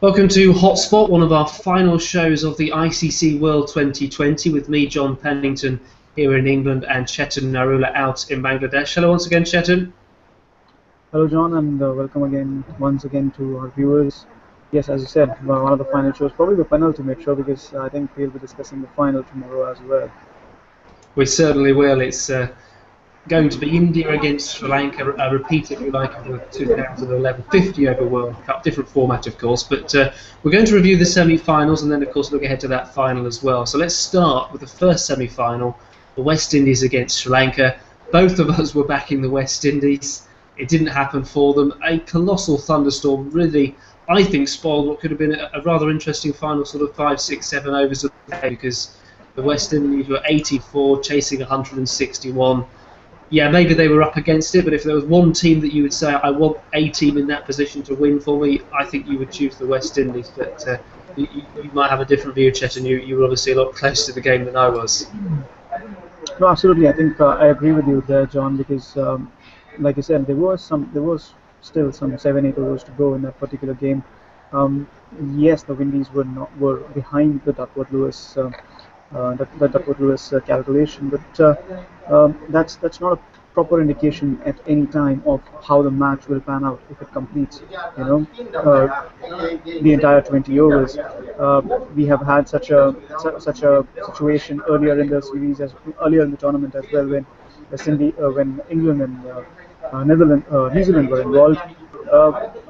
Welcome to Hotspot, one of our final shows of the ICC World 2020 with me, John Pennington, here in England, and Chetan Narula out in Bangladesh. Hello once again, Chetan. Hello, John, and welcome again, once again, to our viewers. Yes, as you said, one of the final shows, probably the penultimate show, because I think we'll be discussing the final tomorrow as well. We certainly will. It's going to be India against Sri Lanka, a repeat, if you like, of the 2011 50 over World Cup, different format, of course. But we're going to review the semi-finals and then, of course, look ahead to that final as well. So let's start with the first semi-final, the West Indies against Sri Lanka. Both of us were backing the West Indies. It didn't happen for them. A colossal thunderstorm really, I think, spoiled what could have been a rather interesting final sort of 5, 6, 7 overs of the day, because the West Indies were 84, chasing 161. Yeah, maybe they were up against it, but if there was one team that you would say, I want a team in that position to win for me, I think you would choose the West Indies. But you might have a different view, Chetan. You were obviously a lot closer to the game than I was. No, absolutely. I think I agree with you there, John, because like you said, there was still some 7, 8 overs to go in that particular game. Yes, the Windies were behind the Duckworth-Lewis calculation, but that's not a proper indication at any time of how the match will pan out if it completes. The entire 20 overs. We have had such a situation earlier in the series, earlier in the tournament as well, when when England and New Zealand were involved.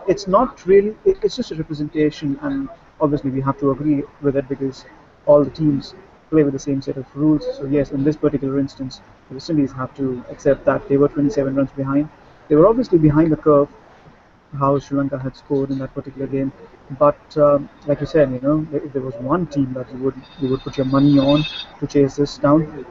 It's not really. It's just a representation, and obviously we have to agree with it because all the teams play with the same set of rules. So yes, in this particular instance, the West Indies have to accept that they were 27 runs behind. They were obviously behind the curve, how Sri Lanka had scored in that particular game. But like you said, if there was one team that you would put your money on to chase this down,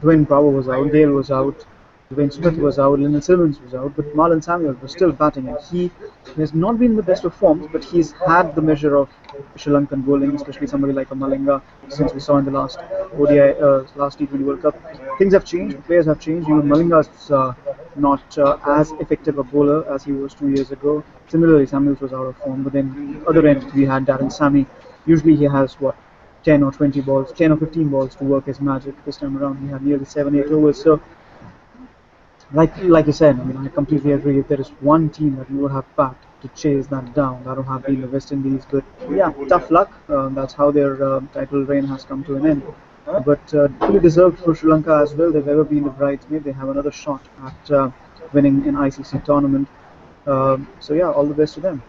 Dwayne Bravo was out, Dale was out, Dwayne Smith was out, Lyndon Simmons was out, but Marlon Samuel was still batting, and he has not been in the best of forms, but he's had the measure of Sri Lankan bowling, especially somebody like a Malinga, since we saw in the last ODI, last T20 World Cup. Things have changed, the players have changed. Even Malinga's not as effective a bowler as he was 2 years ago. Similarly, Samuels was out of form, but then other end we had Darren Sammy. Usually he has 10 or 20 balls, 10 or 15 balls to work his magic. This time around he had nearly 7, 8 overs. So like you said, I completely agree. If there is one team that you would have backed to chase that down, that would have been the West Indies. But yeah, tough luck. That's how their title reign has come to an end. But fully deserved for Sri Lanka as well. They've ever been the bridesmaid. They have another shot at winning an ICC tournament. So yeah, all the best to them.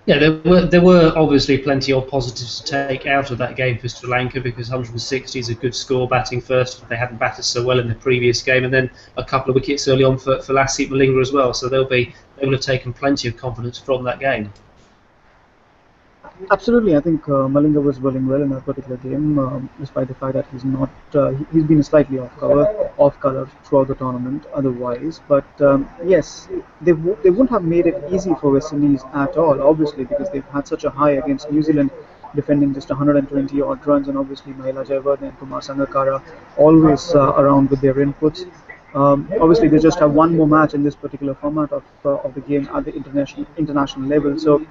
Yeah, there were obviously plenty of positives to take out of that game for Sri Lanka, because 160 is a good score batting first. They hadn't batted so well in the previous game, and then a couple of wickets early on for Lassie Malinga as well. So they will have taken plenty of confidence from that game. Absolutely, I think Malinga was bowling well in that particular game, despite the fact that he's been slightly off color throughout the tournament otherwise. But yes, they wouldn't have made it easy for West Indies at all, obviously, because they've had such a high against New Zealand, defending just 120 odd runs, and obviously Muttiah Muralitharan and Kumar Sangakkara always around with their inputs. Obviously, they just have one more match in this particular format of the game at the international level. So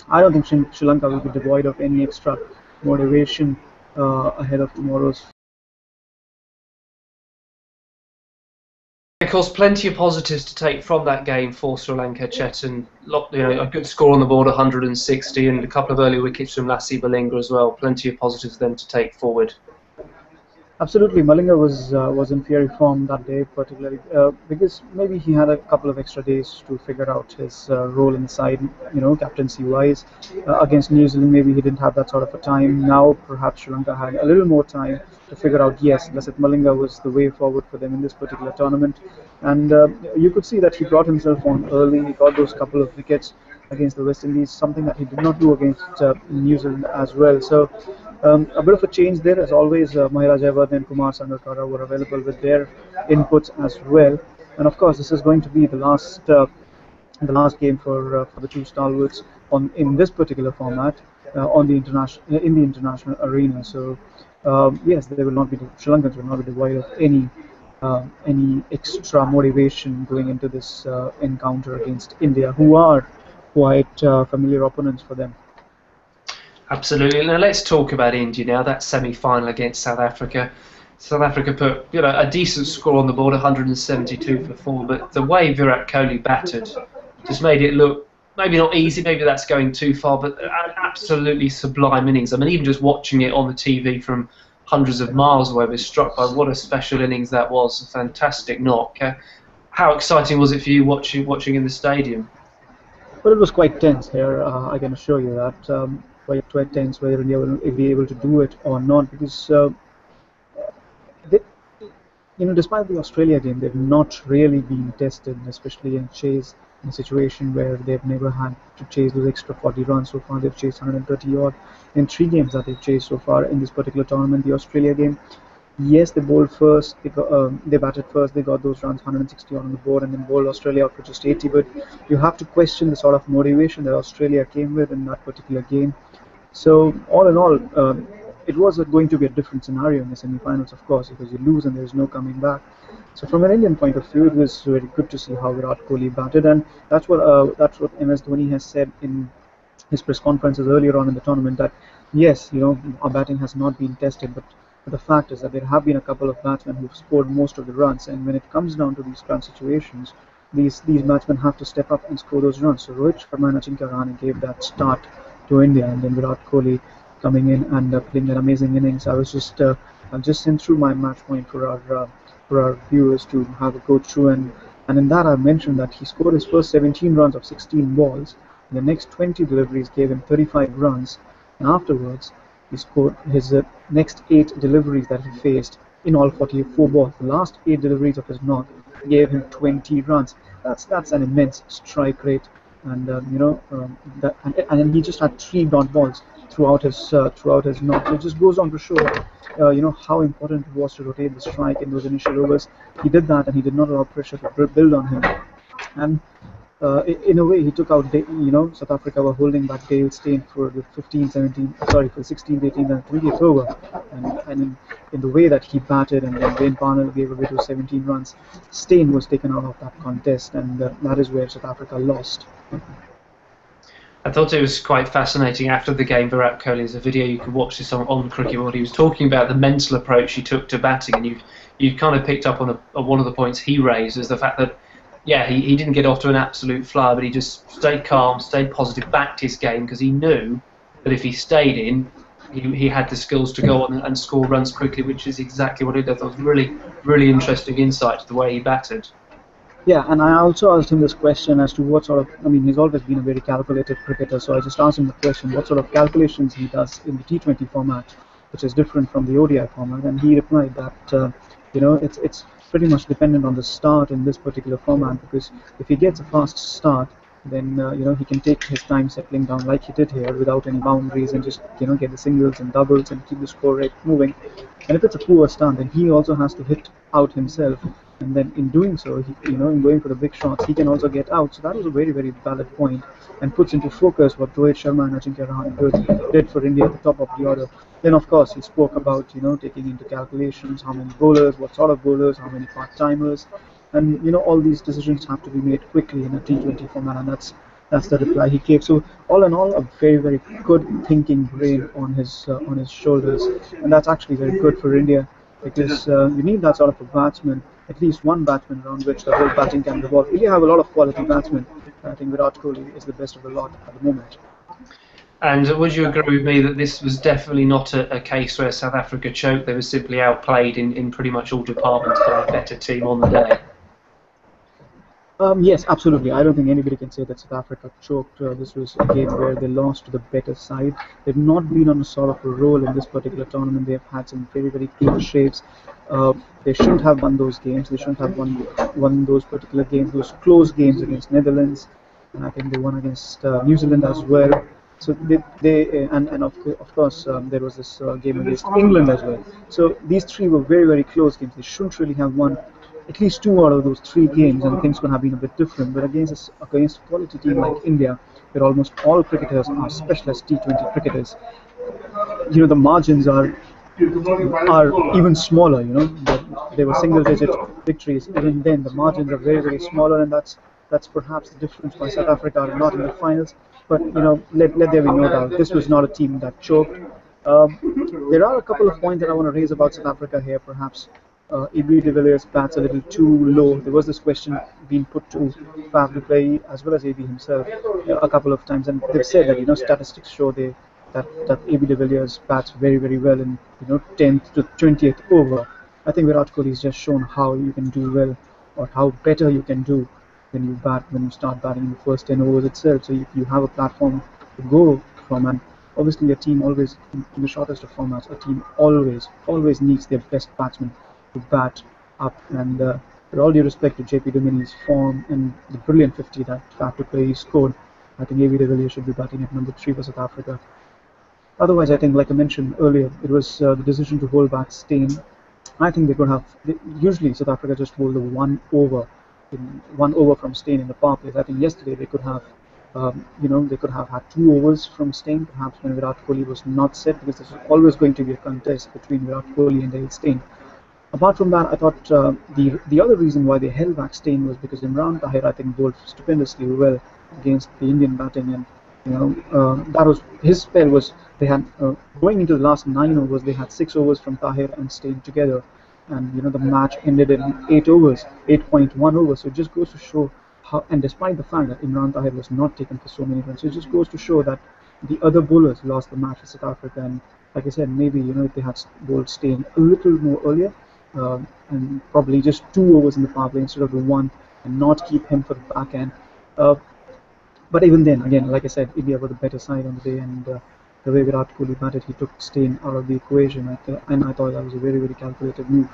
I don't think Sri Lanka will be devoid of any extra motivation ahead of tomorrow's. Of course, plenty of positives to take from that game for Sri Lanka, Chetan. A good score on the board, 160, and a couple of early wickets from Lassie Malinga as well. Plenty of positives then to take forward. Absolutely, Malinga was in fiery form that day, particularly because maybe he had a couple of extra days to figure out his role in the side, captaincy-wise. Against New Zealand, maybe he didn't have that sort of a time. Now, perhaps Sri Lanka had a little more time to figure out. Yes, Lasith Malinga was the way forward for them in this particular tournament, and you could see that he brought himself on early. He got those couple of wickets against the West Indies, something that he did not do against New Zealand as well. So. A bit of a change there, as always. Muttiah Muralitharan and Kumar Sangakkara were available with their inputs as well, and of course, this is going to be the last game for the two stalwarts in this particular format in the international arena. So yes, Sri Lankans will not be devoid of any extra motivation going into this encounter against India, who are quite familiar opponents for them. Absolutely. Now let's talk about India now. That semi-final against South Africa. South Africa put a decent score on the board, 172 for 4, but the way Virat Kohli battered just made it look maybe not easy, maybe that's going too far, but an absolutely sublime innings. I mean, even just watching it on the TV from hundreds of miles away, was struck by what a special innings that was. A fantastic knock. How exciting was it for you watching in the stadium? Well, it was quite tense here, I can assure you that. Quite tense whether India will be able to do it or not, because they, despite the Australia game, they've not really been tested, especially in chase, in a situation where they've never had to chase those extra 40 runs. So far, they've chased 130 odd in 3 games that they've chased so far in this particular tournament. The Australia game, yes, they bowled first, they batted first, they got those runs, 160 on the board, and then bowled Australia out for just 80. But you have to question the sort of motivation that Australia came with in that particular game. So all in all, it was going to be a different scenario in the semi-finals, of course, because you lose and there's no coming back. So from an Indian point of view, it was very good to see how Virat Kohli batted, and that's what MS Dhoni has said in his press conferences earlier on in the tournament, that yes, our batting has not been tested, but the fact is that there have been a couple of batsmen who've scored most of the runs, and when it comes down to these crunch situations, these batsmen have to step up and score those runs. So Rohit Sharma and Ajinkya Rahane gave that start to India, and then Virat Kohli coming in and playing that amazing innings. I was just sent through my match point for our viewers to have a go through, and in that I mentioned that he scored his first 17 runs of 16 balls. The next 20 deliveries gave him 35 runs, and afterwards he scored his next 8 deliveries that he faced in all 44 balls. The last 8 deliveries of his knock gave him 20 runs. That's an immense strike rate, and and he just had 3 dot balls throughout his knock. So it just goes on to show how important it was to rotate the strike in those initial overs. He did that, and he did not allow pressure to build on him. And in a way, he took out, South Africa were holding back Dale Steyn for the 16th, 18th, and 20th over. And in the way that he batted, and then Wayne Parnell gave away to 17 runs, Steyn was taken out of that contest, and that is where South Africa lost. I thought it was quite fascinating after the game. Virat Kohli, there's a video you can watch this on Cricket World. He was talking about the mental approach he took to batting, and you kind of picked up on one of the points he raised, is the fact that he didn't get off to an absolute flyer, but he just stayed calm, stayed positive, backed his game, because he knew that if he stayed in, he had the skills to go on and score runs quickly, which is exactly what he did. That was really, really interesting insight to the way he batted. Yeah, and I also asked him this question as to what sort of, he's always been a very calculated cricketer, so I just asked him the question, what sort of calculations he does in the T20 format, which is different from the ODI format, and he replied that, it's pretty much dependent on the start in this particular format, because if he gets a fast start, then he can take his time settling down like he did here without any boundaries, and just get the singles and doubles and keep the score rate moving. And if it's a poor start, then he also has to hit out himself, and then in doing so, in going for the big shots, he can also get out. So that was a very, very valid point, and puts into focus what Rohit Sharma and Ajinkya Rahane did for India at the top of the order. Then of course he spoke about taking into calculations how many bowlers, what sort of bowlers, how many part-timers, and all these decisions have to be made quickly in a T20 format, and that's the reply he gave. So all in all, a very, very good thinking brain on his shoulders, and that's actually very good for India, because you need that sort of a batsman, at least one batsman around which the whole batting can revolve. India have a lot of quality batsmen. I think Virat Kohli is the best of the lot at the moment. And would you agree with me that this was definitely not a case where South Africa choked? They were simply outplayed in pretty much all departments by a better team on the day? Yes, absolutely. I don't think anybody can say that South Africa choked. This was a game where they lost to the better side. They've not been on a sort of a roll in this particular tournament. They've had some very, very close shaves. They shouldn't have won those games. They shouldn't have won those particular games, those close games against Netherlands. And I think they won against New Zealand as well. So and of course there was this game against England as well. So these 3 were very, very close games. They shouldn't really have won at least 2 out of those 3 games, and things could have been a bit different. But against a quality team like India, where almost all cricketers are specialist T20 cricketers, the margins are even smaller. There were single-digit victories. Even then, the margins are very, very smaller, and that's That's perhaps the difference why South Africa are not in the finals. But let there be no doubt, this was not a team that choked. There are a couple of points that I want to raise about South Africa here. Perhaps AB de Villiers bats a little too low. There was this question being put to Faf du Plessis as well as AB himself a couple of times, and they've said that statistics show that AB de Villiers bats very, very well in 10th to 20th over. I think Virat Kohli has just shown how you can do well, or how better you can do when you start batting in the first 10 overs itself. So you have a platform to go from, and obviously a team always, in the shortest of formats, a team always needs their best batsman to bat up. And with all due respect to JP Dumini's form and the brilliant 50 that Faf du Plessis scored, I think AB de Villiers should be batting at number 3 for South Africa. Otherwise, I think, like I mentioned earlier, it was the decision to hold back Steyn. I think they could have. Usually, South Africa just hold the one over from Steyn in the power plays. I think yesterday they could have, they could have had 2 overs from Steyn, perhaps when Virat Kohli was not set, because this is always going to be a contest between Virat Kohli and Dale Steyn. Apart from that, I thought the other reason why they held back Steyn was because Imran Tahir, I think, bowled stupendously well against the Indian batting, and that was his spell. Was they had going into the last 9 overs, they had 6 overs from Tahir and Steyn together, and the match ended in 8 overs, 8.1 overs. So it just goes to show how, and despite the fact that Imran Tahir was not taken for so many runs, it just goes to show that the other bowlers lost the match for South Africa. And like I said, maybe if they had bowled Steyn a little more earlier, and probably just 2 overs in the power play instead of the 1, and not keep him for the back end. But even then, again, like I said, India were the better side on the day, and the way Virat Kohli batted, he took Steyn out of the equation, and I thought that was a very, very calculated move.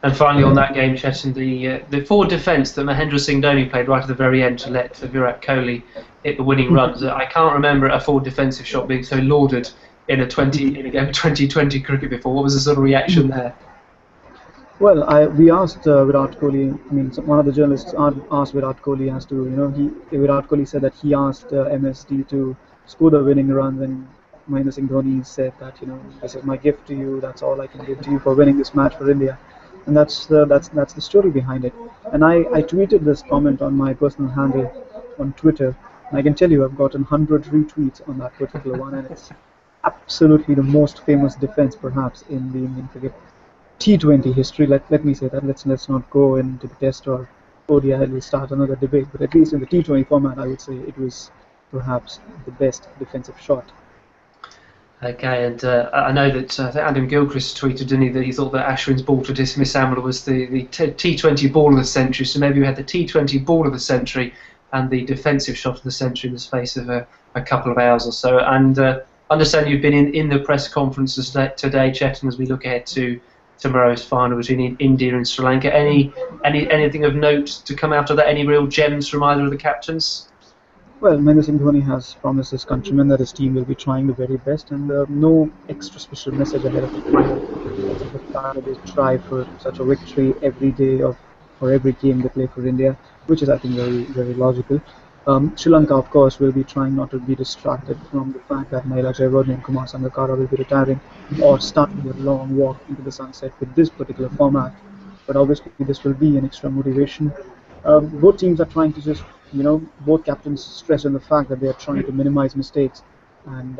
And finally, on that game, Chetan, the forward defence that Mahendra Singh Dhoni played right at the very end to let Virat Kohli hit the winning runs. I can't remember a forward defensive shot being so lauded in a game of 2020 cricket before. What was the sort of reaction there? Well, we asked Virat Kohli. I mean, one of the journalists asked Virat Kohli as to, Virat Kohli said that he asked MSD to score the winning runs, and Mahendra Singh Dhoni said that, this is my gift to you. That's all I can give to you for winning this match for India, and that's the story behind it. And I tweeted this comment on my personal handle on Twitter, and I can tell you I've gotten 100 retweets on that particular one, and it's absolutely the most famous defense perhaps in the Indian cricket T20 history. Let me say that. Let's not go into the Test or ODI. We'll start another debate. But at least in the T20 format, I would say it was perhaps the best defensive shot. Okay, and I know that Adam Gilchrist tweeted, didn't he, that he thought that Ashwin's ball to dismiss Amla was the T20 ball of the century. So maybe we had the T20 ball of the century and the defensive shot of the century in the space of a couple of hours or so. And understand you've been in the press conferences today, Chetan, as we look ahead to tomorrow's final between India and Sri Lanka. Anything of note to come out of that? Any real gems from either of the captains? Well, Mahendra Singh Dhoni has promised his countrymen that his team will be trying the very best, and no extra special message ahead of the final. The fact that they try for such a victory every day or every game they play for India, which is, I think, very, very logical. Sri Lanka, of course, will be trying not to be distracted from the fact that Mahela Jayawardene and Kumar Sangakkara will be retiring or starting their long walk into the sunset with this particular format. But obviously, this will be an extra motivation. Both teams are trying to just, both captains stress on the fact that they are trying to minimize mistakes and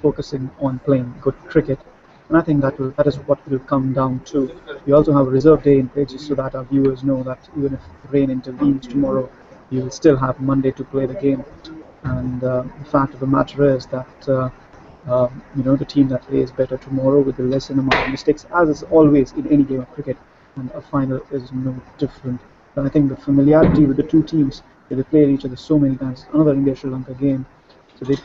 focusing on playing good cricket. And I think that is what it will come down to. We also have a reserve day in pitches so that our viewers know that even if rain intervenes tomorrow, you will still have Monday to play the game. And the fact of the matter is that the team that plays better tomorrow with the lesser amount of mistakes, as is always in any game of cricket, and a final is no different. But I think the familiarity with the two teams, they played each other so many times. Another India-Sri Lanka game, so these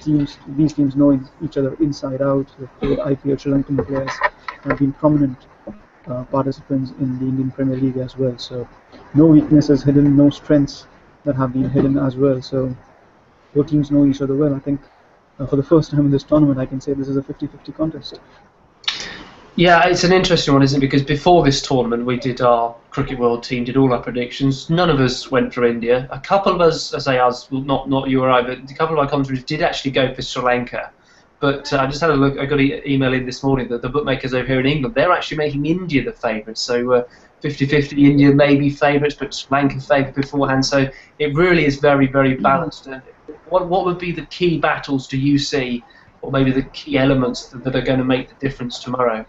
teams know each other inside out. They've played IPL. Sri Lankan players have been prominent participants in the Indian Premier League as well. So no weaknesses hidden, no strengths that have been hidden as well. So both teams know each other well. I think for the first time in this tournament, I can say this is a 50-50 contest. Yeah, it's an interesting one, isn't it? Because before this tournament, we did our Cricket World team, did all our predictions. None of us went for India. A couple of us, I say us, well, not you or I, but a couple of our commentators did actually go for Sri Lanka. But I just had a look. I got an email in this morning that the bookmakers over here in England, they're actually making India the favourite. So 50-50. India may be favourites, but Sri Lanka favoured beforehand. So it really is very, very balanced. And what would be the key battles do you see, or maybe the key elements that are going to make the difference tomorrow?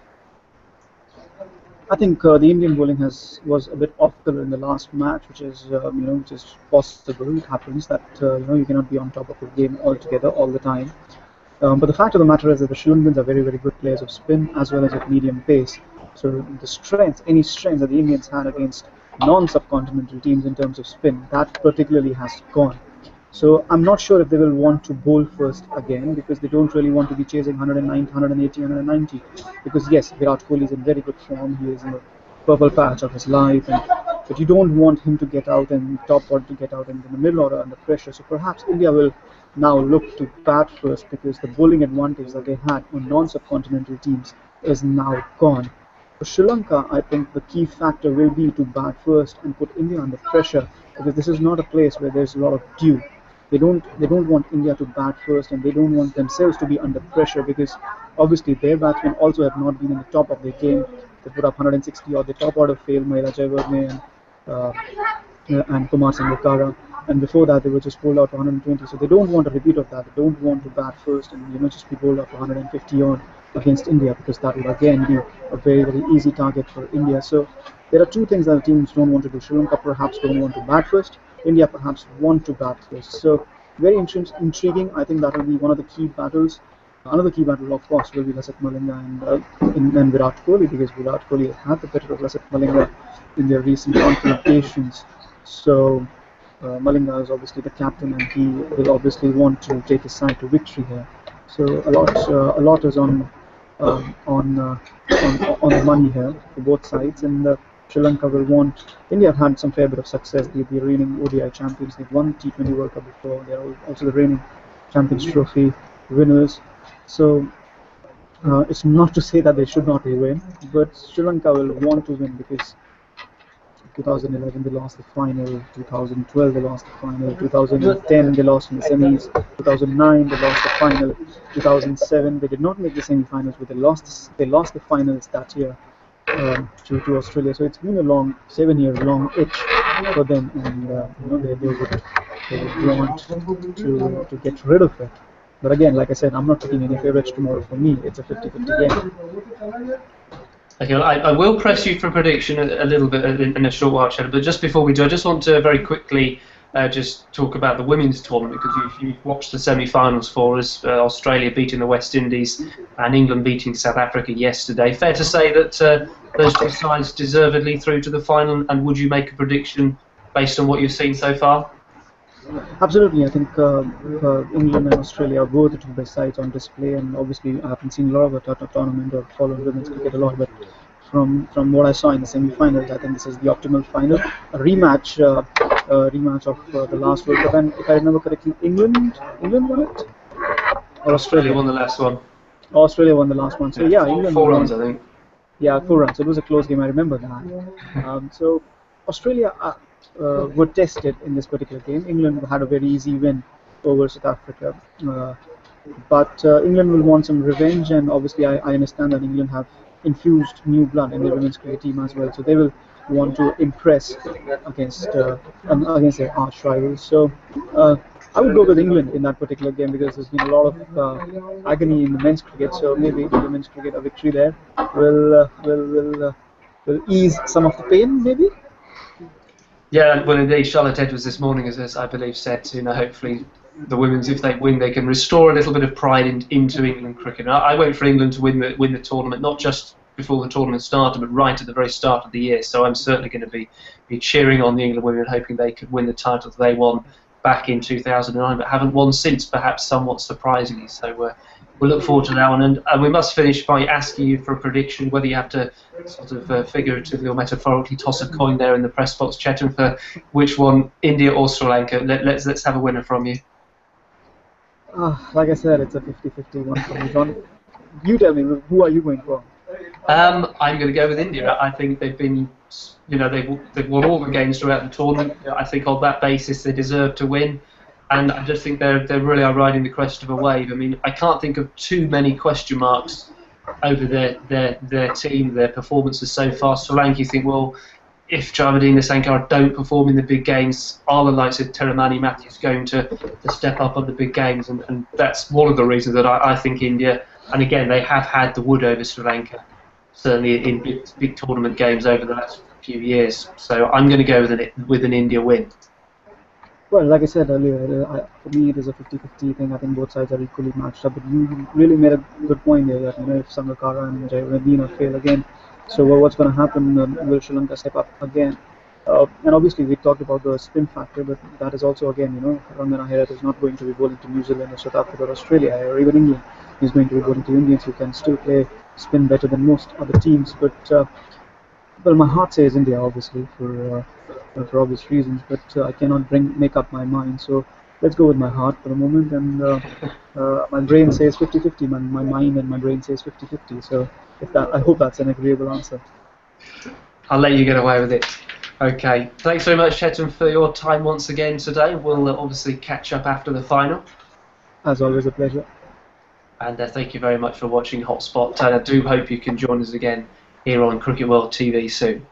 I think the Indian bowling was a bit off color in the last match, which is which is possible. It happens that you cannot be on top of the game altogether all the time. But the fact of the matter is that the Sri Lankans are very, very good players of spin as well as of medium pace. So the strength, any strength that the Indians had against non-subcontinental teams in terms of spin, that particularly has gone. So I'm not sure if they will want to bowl first again, because they don't really want to be chasing 190, 180, 190. Because yes, Virat Kohli is in very good form. He is in the purple patch of his life, but you don't want him to get out and top order to get out in the middle order under pressure. So perhaps India will now look to bat first, because the bowling advantage that they had on non-subcontinental teams is now gone. For Sri Lanka, I think the key factor will be to bat first and put India under pressure, because this is not a place where there's a lot of dew. They don't want India to bat first, and they don't want themselves to be under pressure, because obviously their batsmen also have not been in the top of their game. They put up 160 or the top order failed, Mahela Jayawardene and Kumar Sangakkara, and before that they were just bowled out to 120. So they don't want a repeat of that. They don't want to bat first and just be bowled out to 150 odd against India, because that would again be a very, very easy target for India. So there are two things that the teams don't want to do. Sri Lanka perhaps don't want to bat first. India perhaps want to bat first. So very intriguing. I think that will be one of the key battles. Another key battle, of course, will be Lasat Malinga and Virat Kohli, because Virat Kohli has had the better of Lasat Malinga in their recent confrontations. So Malinga is obviously the captain, and he will obviously want to take his side to victory here. So a lot is on the money here for both sides, and Sri Lanka will want. India have had some fair bit of success. They're the reigning ODI champions. They've won T20 World Cup before. They're also the reigning Champions Trophy winners. So it's not to say that they should not win, but Sri Lanka will want to win, because 2011 they lost the final, 2012 they lost the final, 2010 they lost in the semis, 2009 they lost the final, 2007 they did not make the semi-finals, but they lost the finals that year to Australia. So it's been a 7 year long itch for them, and they would want to get rid of it. But again, like I said, I'm not picking any favourites tomorrow. For me, it's a 50-50 game. Okay, well, I will press you for a prediction a little bit in a short while, Cheddar, but just before we do, I just want to very quickly just talk about the women's tournament, because you've watched the semi-finals for us, Australia beating the West Indies and England beating South Africa yesterday. Fair to say that those two sides deservedly through to the final, and would you make a prediction based on what you've seen so far? Absolutely, I think England and Australia are both the two best sides on display, and obviously I haven't seen a lot of the tournament or followed women's cricket a lot, but from what I saw in the semi-finals, I think this is the optimal final, a rematch of the last World Cup, and if I remember correctly, England won it, or Australia won the last one. Australia won the last one. So yeah, England four won. runs, I think. Yeah, 4 runs. It was a close game. I remember that. So Australia were tested in this particular game. England had a very easy win over South Africa, but England will want some revenge, and obviously I understand that England have infused new blood in their women's cricket team as well, so they will want to impress against their arch rivals. So I would go with England in that particular game, because there's been a lot of agony in the men's cricket. So maybe the women's cricket, a victory there will ease some of the pain, maybe. Yeah, well, indeed, Charlotte Edwards this morning, as I believe, said, hopefully the women's, if they win, they can restore a little bit of pride into England cricket. I went for England to win the tournament, not just before the tournament started, but right at the very start of the year. So I'm certainly going to be cheering on the England women, hoping they could win the title that they won back in 2009, but haven't won since, perhaps somewhat surprisingly. So we'll look forward to that one. And we must finish by asking you for a prediction, whether you have to sort of figuratively or metaphorically toss a coin there in the press box, Chetan, for which one, India or Sri Lanka. Let's have a winner from you. Like I said, it's a 50-50 one for me, John. You tell me, who are you going for? I'm going to go with India. I think they've been, they've won all the games throughout the tournament. I think on that basis they deserve to win, and I just think they really are riding the crest of a wave. I mean, I can't think of too many question marks over their team, their performances so far. Sri Lanka, you think, well, if Javadine Sankara don't perform in the big games, are the likes of Teramani Matthews going to step up on the big games? And that's one of the reasons that I think India, and again, they have had the wood over Sri Lanka, certainly in big tournament games over the last few years. So I'm going to go with an India win. Well, like I said earlier, for me it is a 50-50 thing. I think both sides are equally matched up. But you really made a good point there that if Sangakkara and Jayawardene fail again, so what's going to happen? Will Sri Lanka step up again? And obviously we talked about the spin factor, but that is also again, Rangana Herath is not going to be bowling to New Zealand or South Africa or Australia or even England. He's going to be bowling to Indians who can still play spin better than most other teams. But well, my heart says India, obviously, for obvious reasons, but I cannot make up my mind. So let's go with my heart for the moment, and my brain says 50-50. My mind and my brain says 50-50. So I hope that's an agreeable answer. I'll let you get away with it. Okay, thanks very much, Chetan, for your time once again today. We'll obviously catch up after the final. As always, a pleasure. And thank you very much for watching Hotspot. And I do hope you can join us again here on Cricket World TV soon.